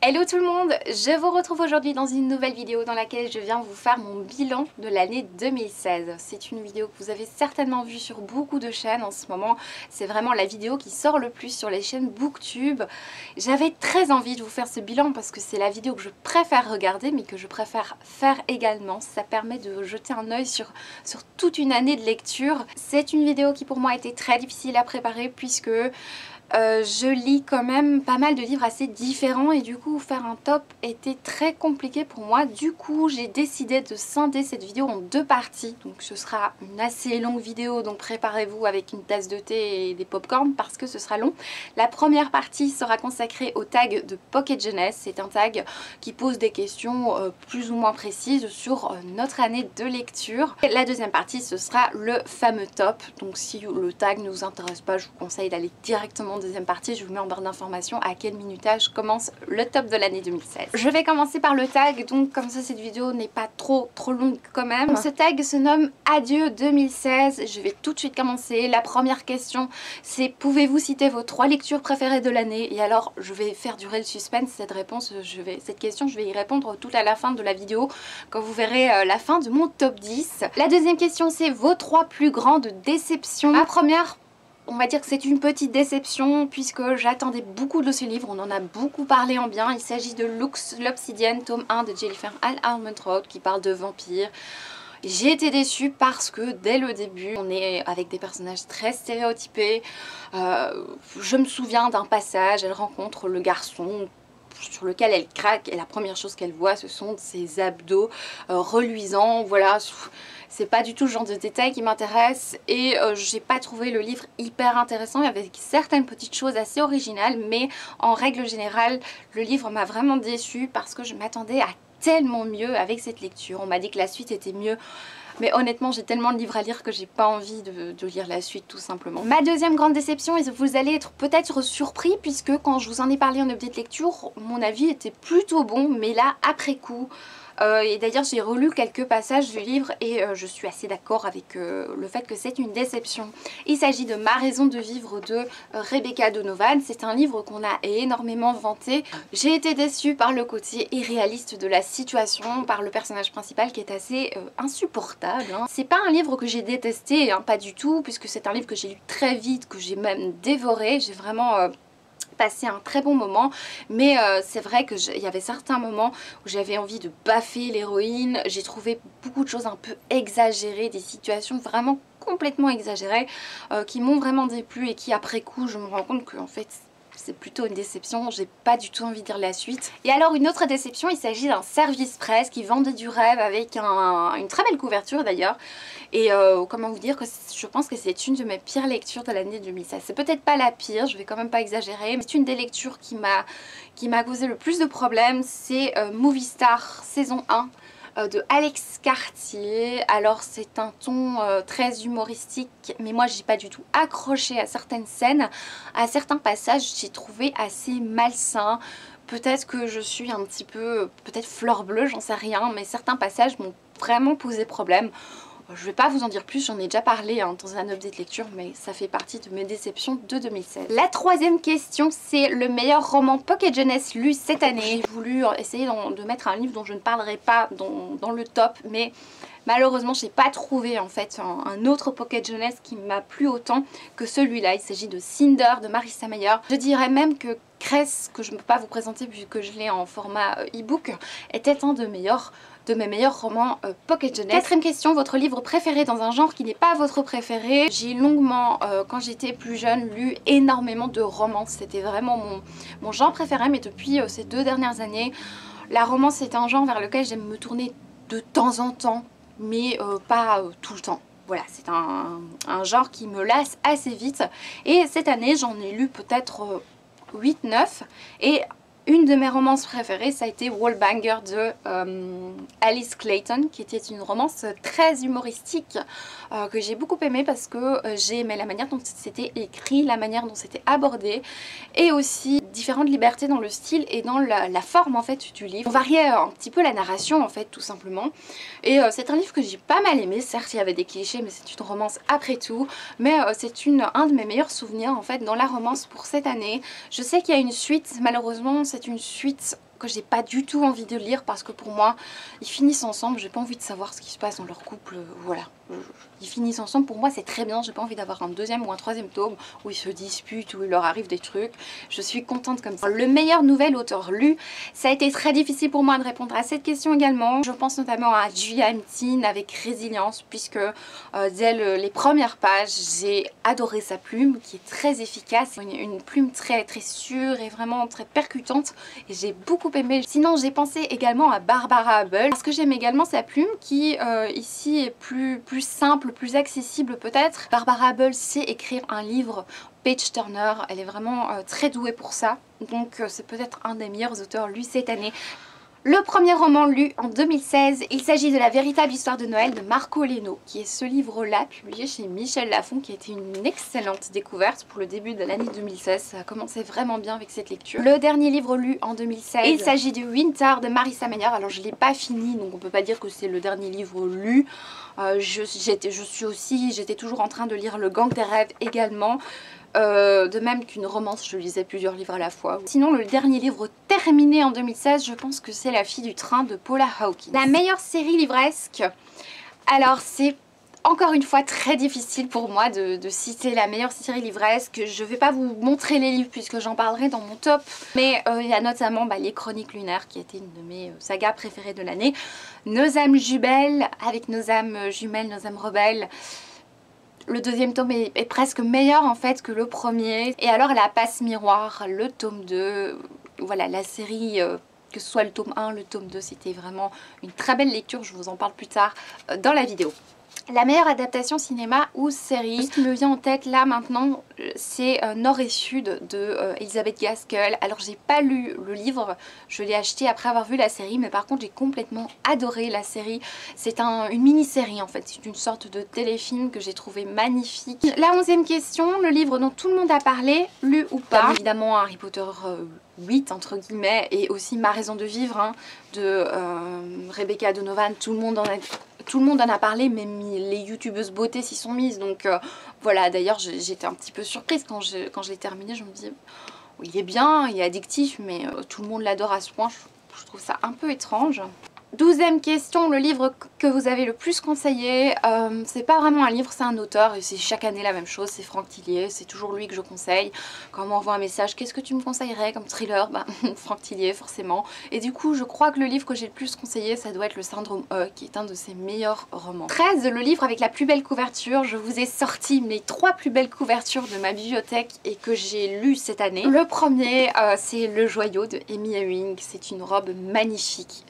Hello tout le monde, je vous retrouve aujourd'hui dans une nouvelle vidéo dans laquelle je viens vous faire mon bilan de l'année 2016. C'est une vidéo que vous avez certainement vue sur beaucoup de chaînes en ce moment. C'est vraiment la vidéo qui sort le plus sur les chaînes Booktube. J'avais très envie de vous faire ce bilan parce que c'est la vidéo que je préfère regarder mais que je préfère faire également. Ça permet de jeter un œil sur toute une année de lecture. C'est une vidéo qui pour moi a été très difficile à préparer puisque je lis quand même pas mal de livres assez différents et du coup faire un top était très compliqué pour moi. Du coup j'ai décidé de scinder cette vidéo en deux parties. Donc ce sera une assez longue vidéo, donc préparez-vous avec une tasse de thé et des pop-corn parce que ce sera long. La première partie sera consacrée au tag de Pocket Jeunesse. C'est un tag qui pose des questions plus ou moins précises sur notre année de lecture. Et la deuxième partie ce sera le fameux top. Donc si le tag ne vous intéresse pas, je vous conseille d'aller directement deuxième partie, je vous mets en barre d'informations à quel minutage commence le top de l'année 2016. Je vais commencer par le tag, donc comme ça cette vidéo n'est pas trop longue quand même. Donc, ce tag se nomme Adieu 2016. Je vais tout de suite commencer. La première question c'est: pouvez-vous citer vos 3 lectures préférées de l'année? Et alors je vais faire durer le suspense. Cette question je vais y répondre tout à la fin de la vidéo quand vous verrez la fin de mon top 10. La deuxième question c'est vos 3 plus grandes déceptions. La première, on va dire que c'est une petite déception puisque j'attendais beaucoup de ce livre, on en a beaucoup parlé en bien. Il s'agit de Lux l'Obsidienne, tome 1 de Jennifer Armentrout qui parle de vampires. J'ai été déçue parce que dès le début, on est avec des personnages très stéréotypés. Je me souviens d'un passage, elle rencontre le garçon sur lequel elle craque et la première chose qu'elle voit ce sont ses abdos reluisants. Voilà, c'est pas du tout le genre de détail qui m'intéresse et j'ai pas trouvé le livre hyper intéressant. Il y avait certaines petites choses assez originales mais en règle générale le livre m'a vraiment déçue parce que je m'attendais à tellement mieux avec cette lecture. On m'a dit que la suite était mieux. Mais honnêtement, j'ai tellement de livres à lire que j'ai pas envie de lire la suite tout simplement. Ma deuxième grande déception, et vous allez être peut-être surpris puisque quand je vous en ai parlé en update lecture, mon avis était plutôt bon, mais là, après coup, et d'ailleurs j'ai relu quelques passages du livre et je suis assez d'accord avec le fait que c'est une déception. Il s'agit de Ma raison de vivre de Rebecca Donovan. C'est un livre qu'on a énormément vanté. J'ai été déçue par le côté irréaliste de la situation, par le personnage principal qui est assez insupportable. C'est pas un livre que j'ai détesté, pas du tout, puisque c'est un livre que j'ai lu très vite, que j'ai même dévoré. J'ai vraiment passé un très bon moment, mais c'est vrai que il y avait certains moments où j'avais envie de baffer l'héroïne. J'ai trouvé beaucoup de choses un peu exagérées, des situations vraiment complètement exagérées qui m'ont vraiment déplu et qui après coup je me rends compte que en fait c'est plutôt une déception, j'ai pas du tout envie de lire la suite. Et alors une autre déception, il s'agit d'un service presse qui vendait du rêve avec une très belle couverture d'ailleurs. Et comment vous dire que je pense que c'est une de mes pires lectures de l'année 2016. C'est peut-être pas la pire, je vais quand même pas exagérer, mais c'est une des lectures qui m'a causé le plus de problèmes. C'est Movie Star saison 1. De Alex Cartier. Alors c'est un ton très humoristique mais moi j'ai pas du tout accroché à certaines scènes, à certains passages j'ai trouvé assez malsain. Peut-être que je suis un petit peu, peut-être fleur bleue, j'en sais rien, mais certains passages m'ont vraiment posé problème. Je vais pas vous en dire plus, j'en ai déjà parlé dans un update lecture, mais ça fait partie de mes déceptions de 2016. La troisième question, c'est le meilleur roman Pocket Jeunesse lu cette année. J'ai voulu essayer de mettre un livre dont je ne parlerai pas dans le top, mais malheureusement, j'ai pas trouvé en fait un autre Pocket Jeunesse qui m'a plu autant que celui-là. Il s'agit de Cinder de Marissa Meyer. Je dirais même que Cress, que je ne peux pas vous présenter puisque je l'ai en format e-book, était un de mes meilleurs romans Pocket Jeunesse. Quatrième question, votre livre préféré dans un genre qui n'est pas votre préféré. J'ai longuement, quand j'étais plus jeune, lu énormément de romans. C'était vraiment mon genre préféré, mais depuis ces 2 dernières années, la romance c'est un genre vers lequel j'aime me tourner de temps en temps, mais pas tout le temps. Voilà, c'est un genre qui me lasse assez vite. Et cette année, j'en ai lu peut-être 8-9 et une de mes romances préférées, ça a été Wallbanger de Alice Clayton, qui était une romance très humoristique que j'ai beaucoup aimée parce que j'ai aimé la manière dont c'était écrit, la manière dont c'était abordé et aussi différentes libertés dans le style et dans la forme en fait du livre. On variait un petit peu la narration en fait tout simplement et c'est un livre que j'ai pas mal aimé. Certes il y avait des clichés mais c'est une romance après tout, mais c'est un de mes meilleurs souvenirs en fait dans la romance pour cette année. Je sais qu'il y a une suite, malheureusement c'est une suite que j'ai pas du tout envie de lire parce que pour moi ils finissent ensemble, j'ai pas envie de savoir ce qui se passe dans leur couple, voilà. Ils finissent ensemble, pour moi c'est très bien, j'ai pas envie d'avoir un deuxième ou un troisième tome où ils se disputent, où il leur arrive des trucs. Je suis contente comme ça. Le meilleur nouvel auteur lu, ça a été très difficile pour moi de répondre à cette question également. Je pense notamment à Julia Emtin avec Résilience, puisque dès les premières pages, j'ai adoré sa plume qui est très efficace, une plume très sûre et vraiment très percutante, et j'ai beaucoup aimé. Sinon j'ai pensé également à Barbara Hubble parce que j'aime également sa plume qui ici est plus simple, plus accessible peut-être. Barbara Hubble sait écrire un livre page turner, elle est vraiment très douée pour ça, donc c'est peut-être un des meilleurs auteurs lus cette année. Le premier roman lu en 2016, il s'agit de La véritable histoire de Noël de Marco Leno, qui est ce livre-là publié chez Michel Lafon, qui a été une excellente découverte pour le début de l'année 2016. Ça a commencé vraiment bien avec cette lecture. Le dernier livre lu en 2016, il s'agit de Winter de Marissa Meyer. Alors je ne l'ai pas fini, donc on peut pas dire que c'est le dernier livre lu. J'étais toujours en train de lire Le Gang des rêves également. De même qu'une romance, je lisais plusieurs livres à la fois. Sinon, le dernier livre terminé en 2016, je pense que c'est La fille du train de Paula Hawkins. La meilleure série livresque, alors c'est encore une fois très difficile pour moi de citer la meilleure série livresque. Je vais pas vous montrer les livres puisque j'en parlerai dans mon top, mais il y a notamment Les Chroniques lunaires qui a été une de mes sagas préférées de l'année. Nos âmes jumelles, avec nos âmes jumelles, nos âmes rebelles. Le deuxième tome est presque meilleur en fait que le premier. Et alors La passe miroir, le tome 2, voilà la série, que ce soit le tome 1, le tome 2, c'était vraiment une très belle lecture, je vous en parle plus tard dans la vidéo. La meilleure adaptation cinéma ou série, ce qui me vient en tête là maintenant, c'est Nord et Sud de Elisabeth Gaskell. Alors j'ai pas lu le livre, je l'ai acheté après avoir vu la série, mais par contre j'ai complètement adoré la série. C'est une mini-série en fait, c'est une sorte de téléfilm que j'ai trouvé magnifique. La 11e question, le livre dont tout le monde a parlé, lu ou pas. Bien évidemment Harry Potter 8 entre guillemets, et aussi Ma raison de vivre hein, de Rebecca Donovan. Tout le monde en a parlé, même les youtubeuses beauté s'y sont mises, donc voilà. D'ailleurs j'étais un petit peu surprise quand je l'ai terminé, je me dis oh, il est bien, il est addictif, mais tout le monde l'adore à ce point, je trouve ça un peu étrange. 12e question, le livre que vous avez le plus conseillé, c'est pas vraiment un livre, c'est un auteur et c'est chaque année la même chose, c'est Franck Tillier, c'est toujours lui que je conseille. Quand on m'envoie un message, qu'est-ce que tu me conseillerais comme thriller? Bah, Franck Tillier forcément. Et du coup je crois que le livre que j'ai le plus conseillé, ça doit être Le Syndrome E, qui est un de ses meilleurs romans. 13, le livre avec la plus belle couverture. Je vous ai sorti mes 3 plus belles couvertures de ma bibliothèque et que j'ai lues cette année. Le premier, c'est Le Joyau de Amy Ewing, c'est une robe magnifique.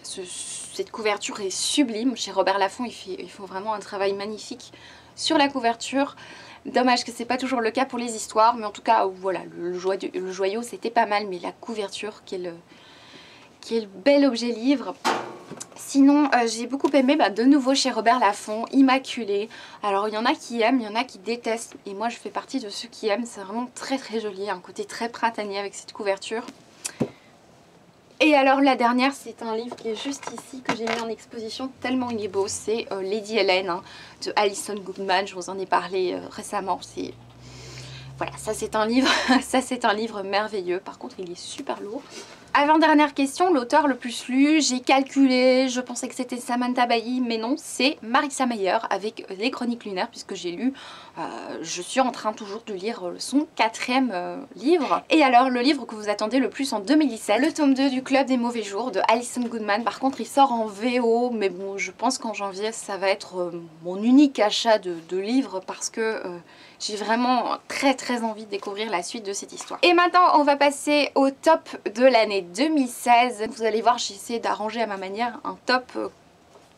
Cette couverture est sublime. Chez Robert Laffont, ils font vraiment un travail magnifique sur la couverture. Dommage que c'est pas toujours le cas pour les histoires, mais en tout cas, voilà, le joyau c'était pas mal, mais la couverture qui est le bel objet livre. Sinon, j'ai beaucoup aimé, de nouveau chez Robert Laffont, Immaculée. Alors il y en a qui aiment, il y en a qui détestent, et moi je fais partie de ceux qui aiment. C'est vraiment très joli, un côté très printanier avec cette couverture. Et alors la dernière, c'est un livre qui est juste ici, que j'ai mis en exposition tellement il est beau, c'est Lady Helen hein, de Alison Goodman. Je vous en ai parlé récemment. Voilà, ça c'est un livre merveilleux. Par contre il est super lourd. Avant-dernière question, l'auteur le plus lu, j'ai calculé, je pensais que c'était Samantha Bailly, mais non, c'est Marissa Meyer avec Les Chroniques lunaires, puisque j'ai lu, je suis en train toujours de lire son 4e livre. Et alors, le livre que vous attendez le plus en 2017, le tome 2 du Club des Mauvais Jours de Alison Goodman. Par contre, il sort en VO, mais bon, je pense qu'en janvier, ça va être mon unique achat de livres, parce que j'ai vraiment très envie de découvrir la suite de cette histoire. Et maintenant, on va passer au top de l'année 2016. Vous allez voir, j'ai essayé d'arranger à ma manière un top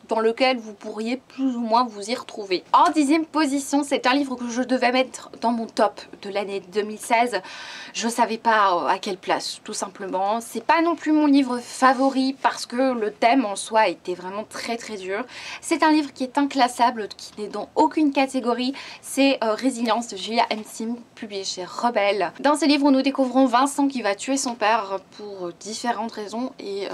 dans lequel vous pourriez plus ou moins vous y retrouver. En 10e position, c'est un livre que je devais mettre dans mon top de l'année 2016. Je savais pas à quelle place, tout simplement. C'est pas non plus mon livre favori parce que le thème en soi était vraiment très dur. C'est un livre qui est inclassable, qui n'est dans aucune catégorie. C'est Résilience de Julia Emtin, publié chez Rebelle. Dans ce livre, nous découvrons Vincent qui va tuer son père pour différentes raisons, et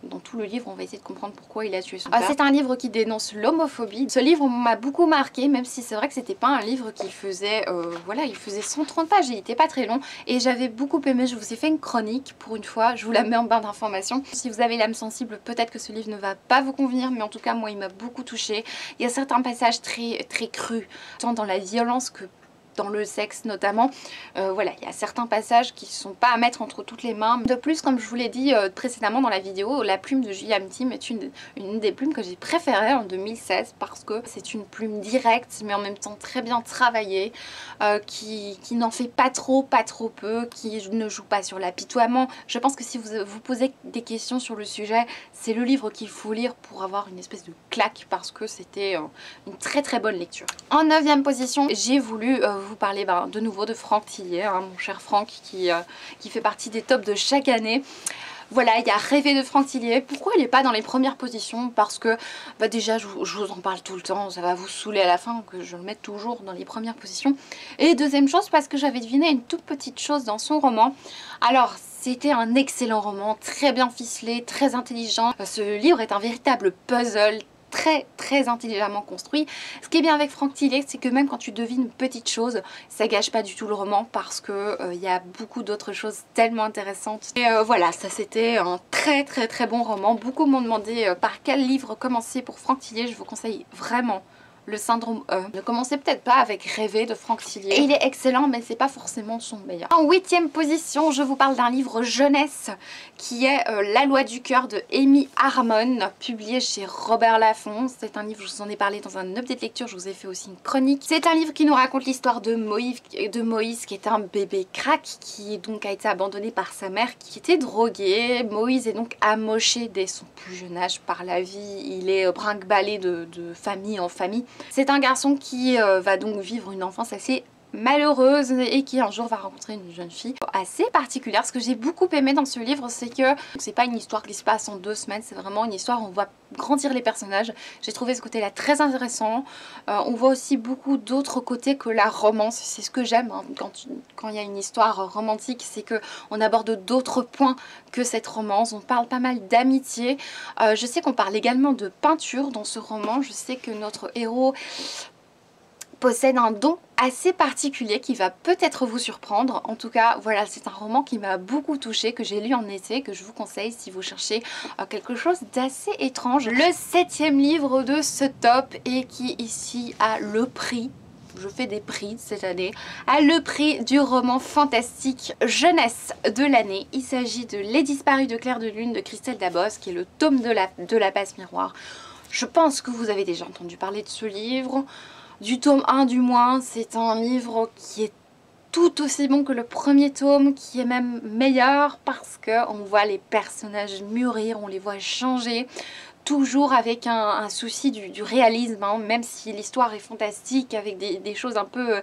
dans tout le livre, on va essayer de comprendre pourquoi il a tué son père. C'est un livre qui dénonce l'homophobie. Ce livre m'a beaucoup marqué, même si c'est vrai que c'était pas un livre qui faisait, voilà, il faisait 130 pages, il était pas très long et j'avais beaucoup aimé. Je vous ai fait une chronique pour une fois, je vous la mets en barre d'informations. Si vous avez l'âme sensible, peut-être que ce livre ne va pas vous convenir, mais en tout cas moi il m'a beaucoup touchée. Il y a certains passages très crus, tant dans la violence que dans le sexe notamment. Voilà, il y a certains passages qui ne sont pas à mettre entre toutes les mains. De plus, comme je vous l'ai dit précédemment dans la vidéo, la plume de Julia Tim est une des plumes que j'ai préférées en 2016 parce que c'est une plume directe mais en même temps très bien travaillée, qui n'en fait pas trop peu, qui ne joue pas sur l'apitoiement. Je pense que si vous vous posez des questions sur le sujet, c'est le livre qu'il faut lire pour avoir une espèce de claque parce que c'était une très bonne lecture. En 9e position, j'ai voulu vous parler de nouveau de Franck Tillier, hein, mon cher Franck qui fait partie des tops de chaque année. Voilà, il y a Rêver de Franck Tillier. Pourquoi il n'est pas dans les premières positions? Parce que déjà je vous en parle tout le temps, ça va vous saouler à la fin que je le mette toujours dans les premières positions. Et deuxième chose, parce que j'avais deviné une toute petite chose dans son roman. Alors c'était un excellent roman, très bien ficelé, très intelligent. Ce livre est un véritable puzzle, très intelligemment construit. Ce qui est bien avec Franck Tillier, c'est que même quand tu devines une petite chose, ça gâche pas du tout le roman parce que y a beaucoup d'autres choses tellement intéressantes. Et voilà, ça c'était un très bon roman. Beaucoup m'ont demandé par quel livre commencer pour Franck Tillier. Je vous conseille vraiment Le Syndrome E. Ne commencez peut-être pas avec Rêver de Franck Tillier. Il est excellent, mais c'est pas forcément son meilleur. En 8e position, je vous parle d'un livre jeunesse qui est La Loi du cœur de Amy Harmon, publié chez Robert Laffont. C'est un livre, je vous en ai parlé dans un update lecture, je vous ai fait aussi une chronique. C'est un livre qui nous raconte l'histoire de Moïse qui est un bébé crack qui donc a été abandonné par sa mère qui était droguée. Moïse est donc amoché dès son plus jeune âge par la vie. Il est brinque-ballé de famille en famille. C'est un garçon qui va donc vivre une enfance assez malheureuse et qui un jour va rencontrer une jeune fille assez particulière. Ce que j'ai beaucoup aimé dans ce livre, c'est que c'est pas une histoire qui se passe en 2 semaines, c'est vraiment une histoire où on voit grandir les personnages. J'ai trouvé ce côté-là très intéressant. On voit aussi beaucoup d'autres côtés que la romance. C'est ce que j'aime hein, quand il y a une histoire romantique, c'est que on aborde d'autres points que cette romance. On parle pas mal d'amitié. Je sais qu'on parle également de peinture dans ce roman. Je sais que notre héros possède un don assez particulier qui va peut-être vous surprendre. En tout cas, voilà, c'est un roman qui m'a beaucoup touchée, que j'ai lu en été, que je vous conseille si vous cherchez quelque chose d'assez étrange. Le 7e livre de ce top et qui ici a le prix, je fais des prix cette année, a le prix du roman fantastique jeunesse de l'année. Il s'agit de Les Disparus de Clair de Lune de Christelle Dabos, qui est le tome de la passe miroir. Je pense que vous avez déjà entendu parler de ce livre. Du tome 1 du moins, c'est un livre qui est tout aussi bon que le premier tome, qui est même meilleur parce qu'on voit les personnages mûrir, on les voit changer, toujours avec un souci du réalisme, hein, même si l'histoire est fantastique avec des choses un peu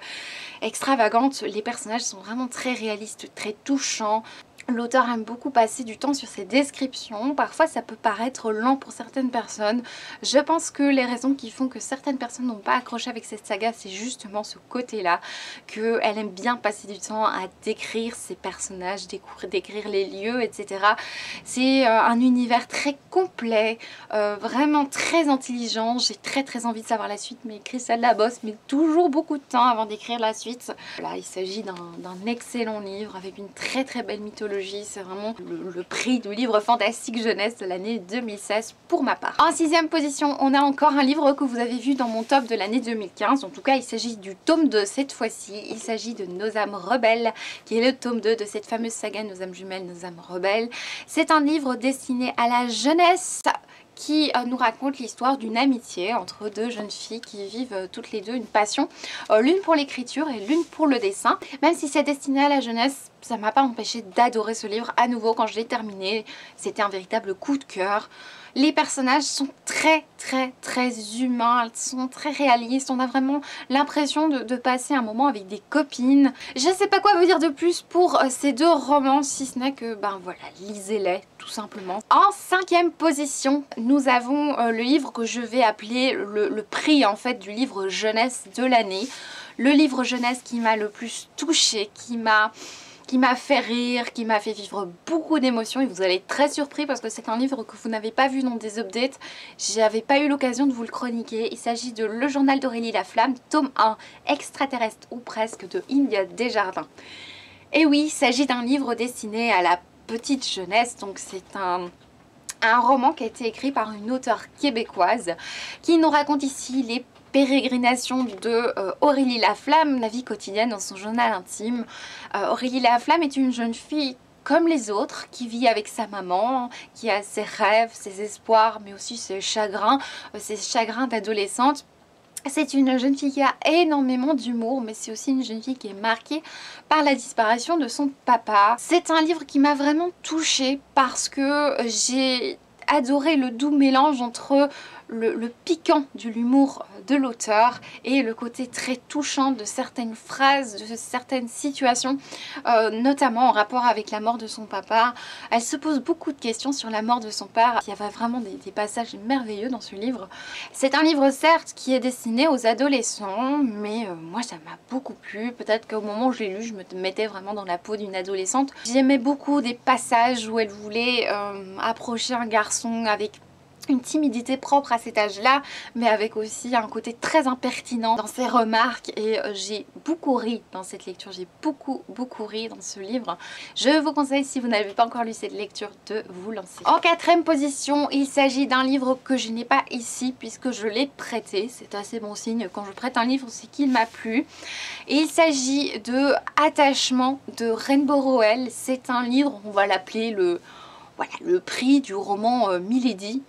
extravagantes, les personnages sont vraiment très réalistes, très touchants. L'auteur aime beaucoup passer du temps sur ses descriptions, parfois ça peut paraître lent pour certaines personnes. Je pense que les raisons qui font que certaines personnes n'ont pas accroché avec cette saga, c'est justement ce côté-là, qu'elle aime bien passer du temps à décrire ses personnages, décrire les lieux, etc. C'est un univers très complet, vraiment très intelligent. J'ai très envie de savoir la suite, mais Christelle Dabos met toujours beaucoup de temps avant d'écrire la suite. Là, il s'agit d'un excellent livre avec une très belle mythologie. C'est vraiment le prix du livre fantastique jeunesse de l'année 2016 pour ma part. En 6e position, on a encore un livre que vous avez vu dans mon top de l'année 2015. En tout cas, il s'agit du tome 2 cette fois-ci. Il s'agit de Nos âmes rebelles, qui est le tome 2 de cette fameuse saga Nos âmes jumelles, Nos âmes rebelles. C'est un livre destiné à la jeunesse qui nous raconte l'histoire d'une amitié entre deux jeunes filles qui vivent toutes les deux une passion, l'une pour l'écriture et l'une pour le dessin. Même si c'est destiné à la jeunesse, ça m'a pas empêché d'adorer ce livre à nouveau quand je l'ai terminé. C'était un véritable coup de cœur. Les personnages sont très humains, ils sont très réalistes. On a vraiment l'impression de passer un moment avec des copines. Je ne sais pas quoi vous dire de plus pour ces deux romans, si ce n'est que, ben voilà, lisez-les tout simplement. En 5e position, nous avons le livre que je vais appeler le prix en fait du livre jeunesse de l'année. Le livre jeunesse qui m'a le plus touchée, qui qui m'a fait rire, qui m'a fait vivre beaucoup d'émotions et vous allez être très surpris parce que c'est un livre que vous n'avez pas vu dans des updates. J'avais pas eu l'occasion de vous le chroniquer. Il s'agit de Le Journal d'Aurélie Laflamme, tome 1, Extraterrestre ou presque, de India Desjardins. Et oui, il s'agit d'un livre destiné à la petite jeunesse, donc c'est un roman qui a été écrit par une auteure québécoise qui nous raconte ici les pérégrinations de Aurélie Laflamme, la vie quotidienne dans son journal intime. Aurélie Laflamme est une jeune fille comme les autres, qui vit avec sa maman, qui a ses rêves, ses espoirs, mais aussi ses chagrins d'adolescente. C'est une jeune fille qui a énormément d'humour, mais c'est aussi une jeune fille qui est marquée par la disparition de son papa. C'est un livre qui m'a vraiment touchée parce que j'ai adoré le doux mélange entre le piquant de l'humour de l'auteur et le côté très touchant de certaines phrases, de certaines situations, notamment en rapport avec la mort de son papa. Elle se pose beaucoup de questions sur la mort de son père. Il y a vraiment des passages merveilleux dans ce livre. C'est un livre certes qui est destiné aux adolescents, mais moi ça m'a beaucoup plu. Peut-être qu'au moment où je l'ai lu, je me mettais vraiment dans la peau d'une adolescente. J'aimais beaucoup des passages où elle voulait approcher un garçon avec une timidité propre à cet âge-là, mais avec aussi un côté très impertinent dans ses remarques et j'ai beaucoup ri dans cette lecture, j'ai beaucoup ri dans ce livre. Je vous conseille, si vous n'avez pas encore lu cette lecture, de vous lancer. En quatrième position, il s'agit d'un livre que je n'ai pas ici puisque je l'ai prêté. C'est assez bon signe quand je prête un livre, c'est qu'il m'a plu. Et il s'agit de Attachement de Rainbow Rowell. C'est un livre, on va l'appeler le prix du roman Milady.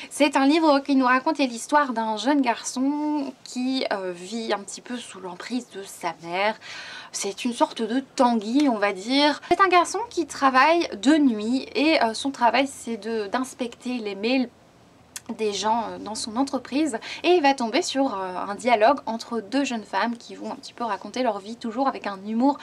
C'est un livre qui nous raconte l'histoire d'un jeune garçon qui vit un petit peu sous l'emprise de sa mère. C'est une sorte de Tanguy, on va dire. C'est un garçon qui travaille de nuit et son travail c'est d'inspecter les mails des gens dans son entreprise et il va tomber sur un dialogue entre deux jeunes femmes qui vont un petit peu raconter leur vie, toujours avec un humour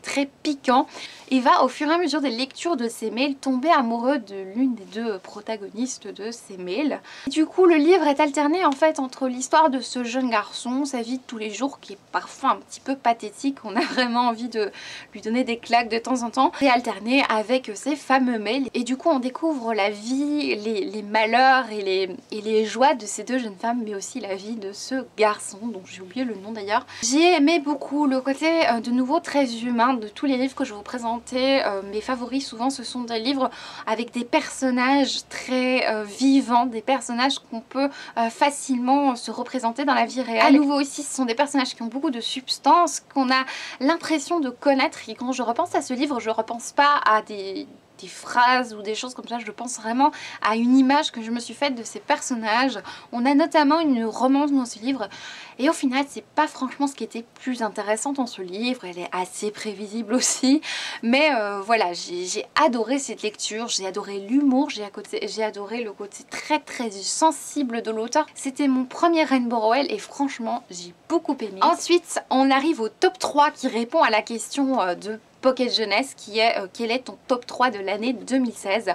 très piquant. Il va au fur et à mesure des lectures de ces mails tomber amoureux de l'une des deux protagonistes de ces mails. Et du coup le livre est alterné en fait entre l'histoire de ce jeune garçon, sa vie de tous les jours qui est parfois un petit peu pathétique, on a vraiment envie de lui donner des claques de temps en temps, et alterné avec ces fameux mails. Et du coup on découvre la vie, les malheurs et les joies de ces deux jeunes femmes, mais aussi la vie de ce garçon dont j'ai oublié le nom d'ailleurs. J'ai aimé beaucoup le côté de nouveau très humain de tous les livres que je vous présentais. Mes favoris souvent ce sont des livres avec des personnages très vivants, des personnages qu'on peut facilement se représenter dans la vie réelle. À nouveau aussi ce sont des personnages qui ont beaucoup de substance, qu'on a l'impression de connaître, et quand je repense à ce livre je repense pas à des phrases ou des choses comme ça, je pense vraiment à une image que je me suis faite de ces personnages. On a notamment une romance dans ce livre et au final c'est pas franchement ce qui était plus intéressant dans ce livre, elle est assez prévisible aussi, mais voilà, j'ai adoré cette lecture, j'ai adoré l'humour, j'ai adoré le côté très sensible de l'auteur. C'était mon premier Rainbow Rowell et franchement j'ai beaucoup aimé. Ensuite on arrive au top 3 qui répond à la question de Pocket Jeunesse qui est quel est ton top 3 de l'année 2016.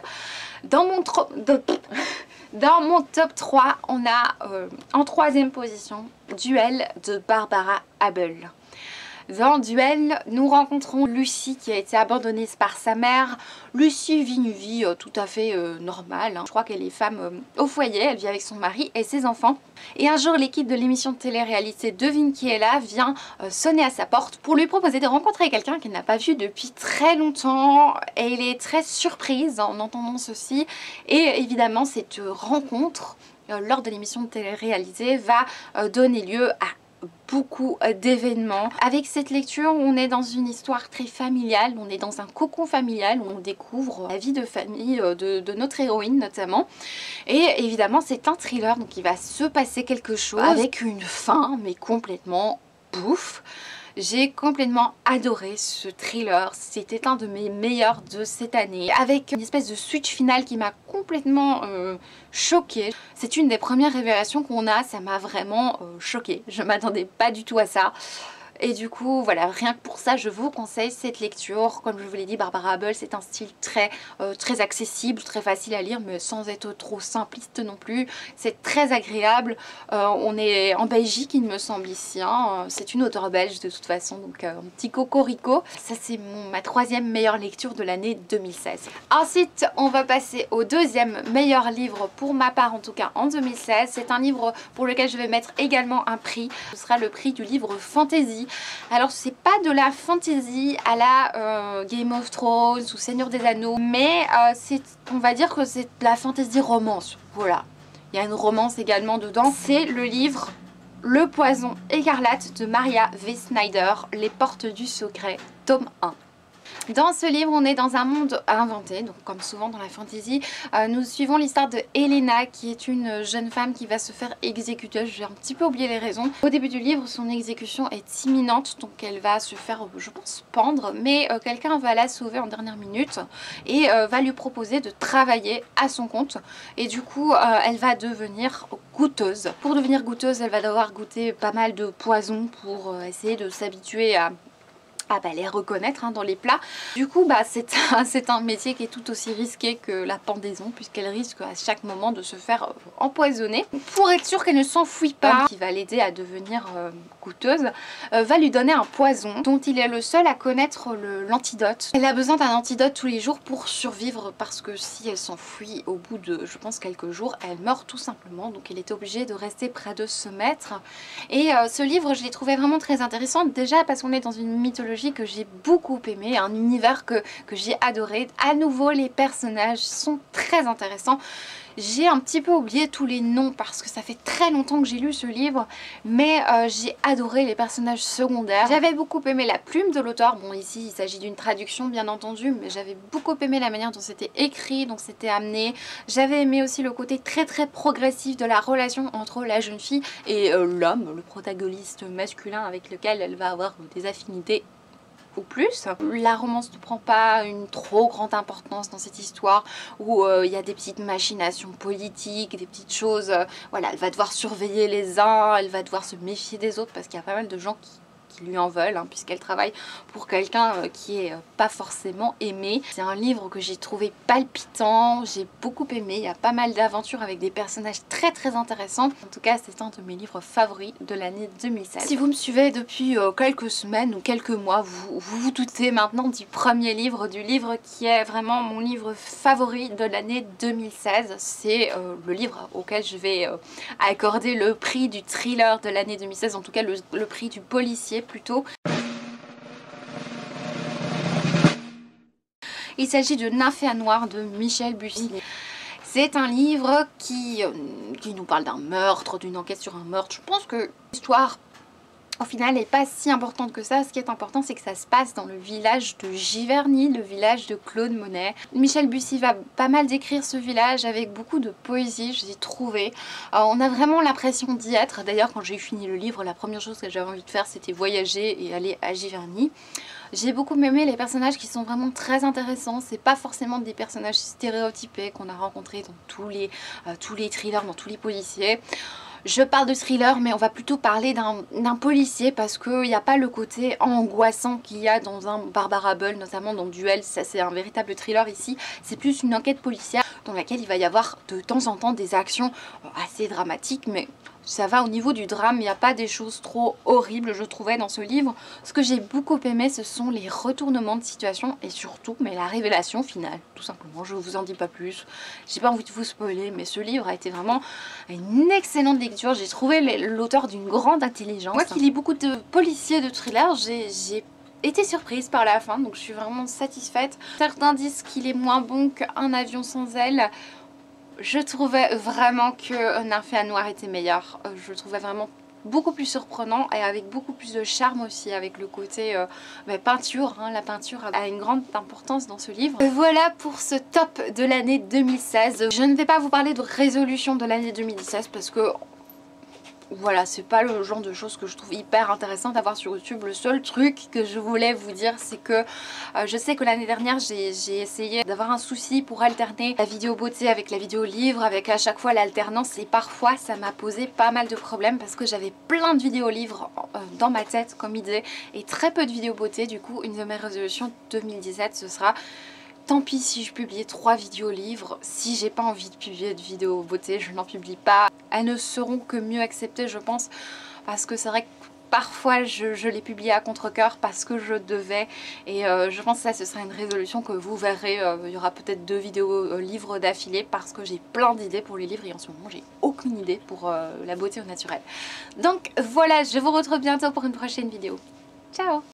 Dans mon top 3 on a en troisième position Duel de Barbara Abel. Dans Duel, nous rencontrons Lucie qui a été abandonnée par sa mère. Lucie vit une vie tout à fait normale. Je crois qu'elle est femme au foyer, elle vit avec son mari et ses enfants. Et un jour, l'équipe de l'émission de télé-réalité Devine qui est là vient sonner à sa porte pour lui proposer de rencontrer quelqu'un qu'elle n'a pas vu depuis très longtemps. Et elle est très surprise en entendant ceci. Et évidemment, cette rencontre lors de l'émission de télé-réalité va donner lieu à beaucoup d'événements. Avec cette lecture, on est dans une histoire très familiale, on est dans un cocon familial où on découvre la vie de famille de notre héroïne notamment. Et évidemment, c'est un thriller, donc il va se passer quelque chose avec une fin, mais complètement bouffe. J'ai complètement adoré ce thriller, c'était un de mes meilleurs de cette année, avec une espèce de switch final qui m'a complètement choquée. C'est une des premières révélations qu'on a, ça m'a vraiment choquée, je m'attendais pas du tout à ça. Et du coup voilà, rien que pour ça je vous conseille cette lecture. Comme je vous l'ai dit, Barbara Hubble, c'est un style très accessible, très facile à lire, mais sans être trop simpliste non plus. C'est très agréable. On est en Belgique il me semble ici, hein. C'est une auteure belge de toute façon, donc un petit cocorico. Ça c'est ma troisième meilleure lecture de l'année 2016. Ensuite on va passer au deuxième meilleur livre pour ma part, en tout cas en 2016. C'est un livre pour lequel je vais mettre également un prix. Ce sera le prix du livre fantasy. Alors c'est pas de la fantasy à la Game of Thrones ou Seigneur des Anneaux, mais on va dire que c'est de la fantasy romance. Voilà, il y a une romance également dedans. C'est le livre Le Poison écarlate de Maria V. Snyder, Les Portes du Secret, tome 1. Dans ce livre, on est dans un monde inventé, donc comme souvent dans la fantasy. Nous suivons l'histoire de Helena, qui est une jeune femme qui va se faire exécuter. J'ai un petit peu oublié les raisons. Au début du livre, son exécution est imminente, donc elle va se faire, je pense, pendre. Mais quelqu'un va la sauver en dernière minute et va lui proposer de travailler à son compte. Et du coup, elle va devenir goûteuse. Pour devenir goûteuse, elle va devoir goûter pas mal de poisons pour essayer de s'habituer à les reconnaître dans les plats. Du coup c'est un métier qui est tout aussi risqué que la pendaison, puisqu'elle risque à chaque moment de se faire empoisonner. Pour être sûre qu'elle ne s'enfuit pas, qui va l'aider à devenir goûteuse, va lui donner un poison dont il est le seul à connaître l'antidote. Elle a besoin d'un antidote tous les jours pour survivre, parce que si elle s'enfuit au bout de, je pense, quelques jours, elle meurt tout simplement. Donc elle est obligée de rester près de ce maître. Et ce livre, je l'ai trouvé vraiment très intéressant, déjà parce qu'on est dans une mythologie que j'ai beaucoup aimé, un univers que j'ai adoré. À nouveau, les personnages sont très intéressants. J'ai un petit peu oublié tous les noms parce que ça fait très longtemps que j'ai lu ce livre, mais j'ai adoré les personnages secondaires. J'avais beaucoup aimé la plume de l'auteur. Bon, ici il s'agit d'une traduction bien entendu, mais j'avais beaucoup aimé la manière dont c'était écrit, dont c'était amené. J'avais aimé aussi le côté très progressif de la relation entre la jeune fille et l'homme, le protagoniste masculin avec lequel elle va avoir des affinités ou plus. La romance ne prend pas une trop grande importance dans cette histoire où il y a des petites machinations politiques, des petites choses. Voilà, elle va devoir surveiller les uns, elle va devoir se méfier des autres parce qu'il y a pas mal de gens qui lui en veulent, puisqu'elle travaille pour quelqu'un qui est pas forcément aimé. C'est un livre que j'ai trouvé palpitant, j'ai beaucoup aimé, il y a pas mal d'aventures avec des personnages très intéressants. En tout cas, c'est un de mes livres favoris de l'année 2016. Si vous me suivez depuis quelques semaines ou quelques mois, vous doutez maintenant du premier livre, du livre qui est vraiment mon livre favori de l'année 2016. C'est le livre auquel je vais accorder le prix du thriller de l'année 2016, en tout cas le prix du policier plutôt. Il s'agit de Nymphéa Noire de Michel Bussy. C'est un livre qui nous parle d'un meurtre, d'une enquête sur un meurtre. Je pense que l'histoire au final n'est pas si importante que ça. Ce qui est important, c'est que ça se passe dans le village de Giverny, le village de Claude Monet. Michel Bussy va pas mal décrire ce village avec beaucoup de poésie, je l'ai trouvé. On a vraiment l'impression d'y être. D'ailleurs, quand j'ai fini le livre, la première chose que j'avais envie de faire, c'était voyager et aller à Giverny. J'ai beaucoup aimé les personnages qui sont vraiment très intéressants. C'est pas forcément des personnages stéréotypés qu'on a rencontrés dans tous les thrillers, dans tous les policiers. Je parle de thriller, mais on va plutôt parler d'un policier parce qu'il n'y a pas le côté angoissant qu'il y a dans un Barbara Hubble, notamment dans Duel. Ça, c'est un véritable thriller ici. C'est plus une enquête policière dans laquelle il va y avoir de temps en temps des actions assez dramatiques, mais ça va au niveau du drame. Il n'y a pas des choses trop horribles, je trouvais, dans ce livre. Ce que j'ai beaucoup aimé, ce sont les retournements de situation et surtout la révélation finale, tout simplement. Je ne vous en dis pas plus. J'ai pas envie de vous spoiler, mais ce livre a été vraiment une excellente lecture. J'ai trouvé l'auteur d'une grande intelligence. Moi qui lis beaucoup de policiers, de thrillers, j'ai été surprise par la fin, donc je suis vraiment satisfaite. Certains disent qu'il est moins bon qu'un avion sans aile. Je trouvais vraiment que Nymphéa Noire était meilleur. Je le trouvais vraiment beaucoup plus surprenant et avec beaucoup plus de charme aussi, avec le côté peinture. La peinture a une grande importance dans ce livre. Voilà pour ce top de l'année 2016. Je ne vais pas vous parler de résolution de l'année 2016 parce que voilà, c'est pas le genre de choses que je trouve hyper intéressante à voir sur YouTube. Le seul truc que je voulais vous dire, c'est que je sais que l'année dernière j'ai essayé d'avoir un souci pour alterner la vidéo beauté avec la vidéo livre, avec à chaque fois l'alternance, et parfois ça m'a posé pas mal de problèmes parce que j'avais plein de vidéos livres dans ma tête comme idée et très peu de vidéos beauté. Du coup, une de mes résolutions 2017, ce sera: tant pis si je publiais 3 vidéos livres, si j'ai pas envie de publier de vidéos beauté, je n'en publie pas. Elles ne seront que mieux acceptées, je pense, parce que c'est vrai que parfois je les publie à contre-cœur parce que je devais, et je pense que ça, ce sera une résolution que vous verrez. Il y aura peut-être 2 vidéos livres d'affilée parce que j'ai plein d'idées pour les livres et en ce moment j'ai aucune idée pour la beauté au naturel. Donc voilà, je vous retrouve bientôt pour une prochaine vidéo. Ciao!